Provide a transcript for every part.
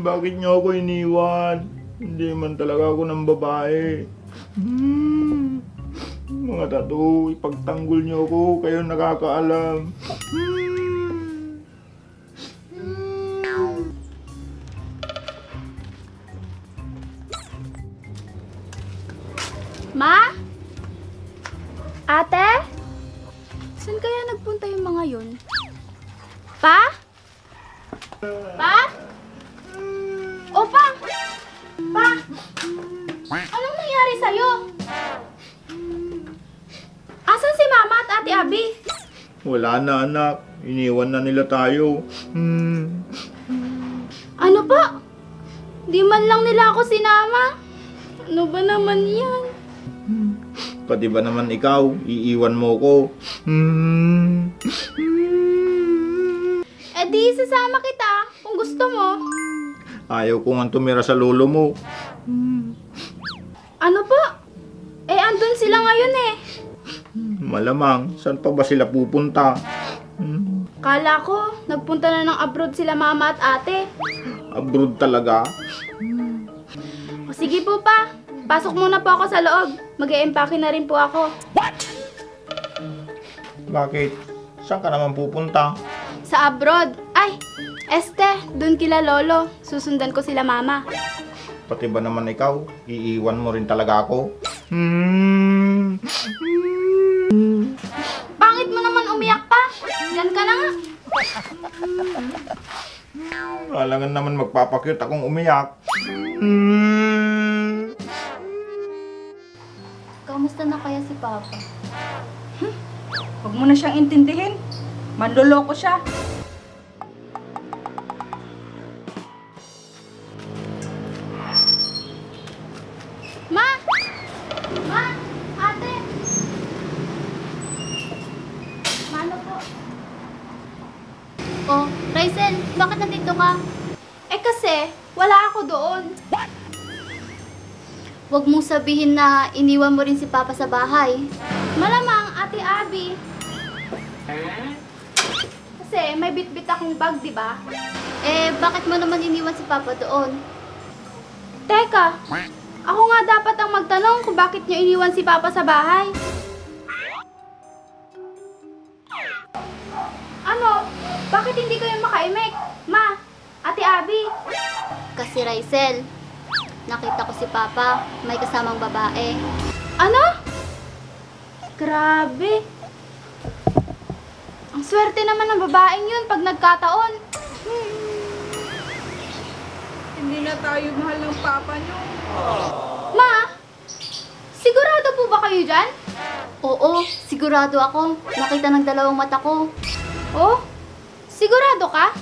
Bakit niyo ako iniwan? Hindi man talaga ako ng babae. Mga tato, ipagtanggol niyo ako, kayo nakakaalam. Ma? Ate? Saan kaya nagpunta yung mga yun? Pa? Pa? O pa? Pa? Anong nangyari sa'yo? Asan si Mama at Ate Abby? Wala na anak, iniwan na nila tayo. Ano pa? Di man lang nila ako sinama. Ano ba naman yan? Pati ba naman ikaw, iiwan mo ko? Eh di sasama kita kung gusto mo. Ayaw ko nga tumira sa lolo mo. Ano po? Eh andun sila ngayon eh. Malamang, saan pa ba sila pupunta? Kala ko, nagpunta na ng abroad sila Mama at Ate. Abroad talaga? O sige po pa, pasok muna po ako sa loob. Mag-e-empake na rin po ako. Bakit? Saan ka naman pupunta? Sa abroad. Ay, Este, dun kila Lolo. Susundan ko sila Mama. Pati ba naman ikaw, iiwan mo rin talaga ako? Pangit mo naman umiyak pa. Diyan ka na nga. Alangan naman magpapakyut akong umiyak. Kamusta na kaya si Papa? Huwag mo na siyang intindihin. Manloloko siya. Ma! Ma! Ate! Mano po? Oh, Raizel, bakit nandito ka? Eh kasi, wala ako doon. Huwag mong sabihin na iniwan mo rin si Papa sa bahay. Malamang, Ate Abby. Kasi may bitbit akong bag, di ba? Eh, bakit mo naman iniwan si Papa doon? Teka, ako nga dapat ang magtanong kung bakit niyo iniwan si Papa sa bahay. Ano? Bakit hindi kayo makaimik? Ma, Ate Abby. Kasi Raizel, nakita ko si Papa, may kasamang babae. Ano? Grabe. Ang swerte naman ng babaeng yun pag nagkataon. Hindi na tayo mahal ng papa niyo. Ma, sigurado po ba kayo dyan? Oo, sigurado ako. Nakita ng dalawang mata ko. Oh? Sigurado ka?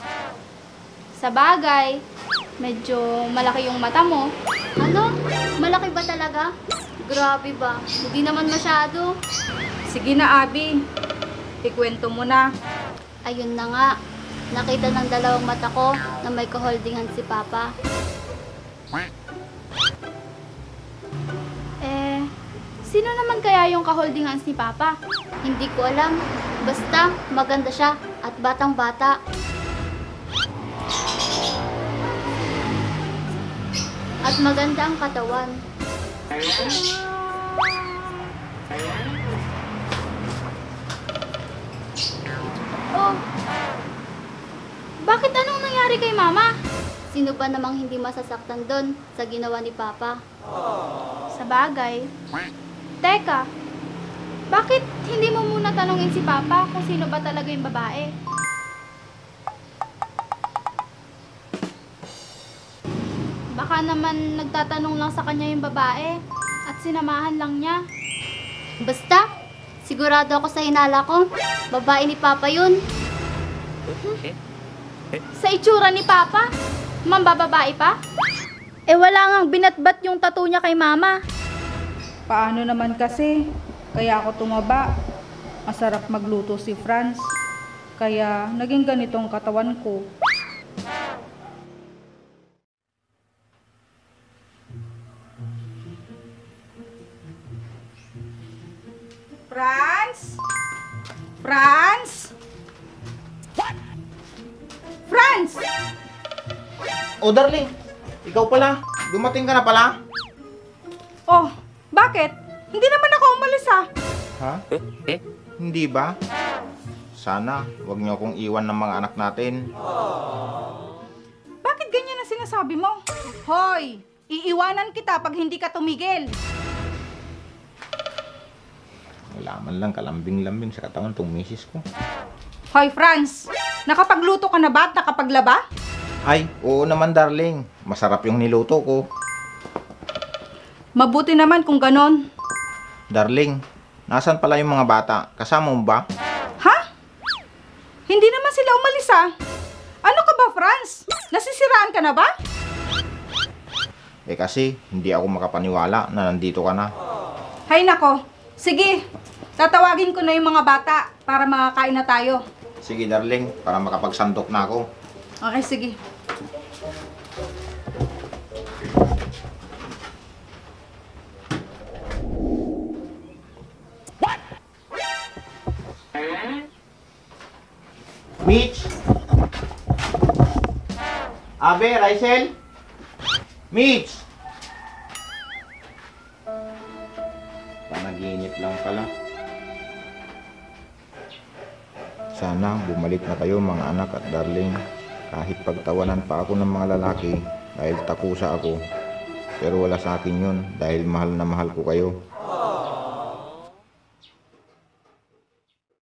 Sa bagay, medyo malaki yung mata mo. Ano? Malaki ba talaga? Grabe ba? Hindi naman masyado. Sige na, Abby. Ikwento mo na. Ayun na nga. Nakita ng dalawang mata ko na may kaholdingan si Papa. Eh, sino naman kaya yung kaholdingan ni Papa? Hindi ko alam. Basta, maganda siya at batang-bata. At maganda ang katawan. Oh, bakit anong nangyari kay Mama? Sino ba namang hindi masasaktan doon sa ginawa ni Papa? Sa bagay. Teka, bakit hindi mo muna tanungin si Papa kung sino ba talaga yung babae? Baka naman nagtatanong lang sa kanya yung babae at sinamahan lang niya. Basta, sigurado ako sa hinala ko, babae ni Papa yun. Sa itsura ni Papa, mambababae pa? Eh wala ngang binatbat yung tattoo niya kay Mama. Paano naman kasi? Kaya ako tumaba. Masarap magluto si Franz. Kaya naging ganitong katawan ko. Franz? Franz? Franz! Oh, darling. Ikaw pala. Dumating ka na pala. Oh, bakit? Hindi naman ako umalis ah. Ha? Hindi ba? Sana, wag niyo akong iwan ng mga anak natin. Bakit ganyan ang sinasabi mo? Hoy, iiwanan kita pag hindi ka tumigil. Wala man lang kalambing-lambing sa katawan tong misis ko. Hoy, Franz, nakapagluto ka na ba at nakapaglaba? Ay, oo naman darling. Masarap yung niluto ko. Mabuti naman kung ganon. Darling, nasan pala yung mga bata? Kasama mo ba? Ha? Hindi naman sila umalis ah. Ano ka ba, Franz? Nasisiraan ka na ba? Eh kasi, hindi ako makapaniwala na nandito ka na. Hay nako. Sige, tatawagin ko na yung mga bata para makakain na tayo. Sige darling, para makapagsandok na ako. Okay, sige. Mitch! Abe, Rysel? Mitch! Panaginip lang pala. Sana bumalik na kayo mga anak at darling. Kahit pagtawanan pa ako ng mga lalaki dahil takusa ako. Pero wala sa akin yun dahil mahal na mahal ko kayo.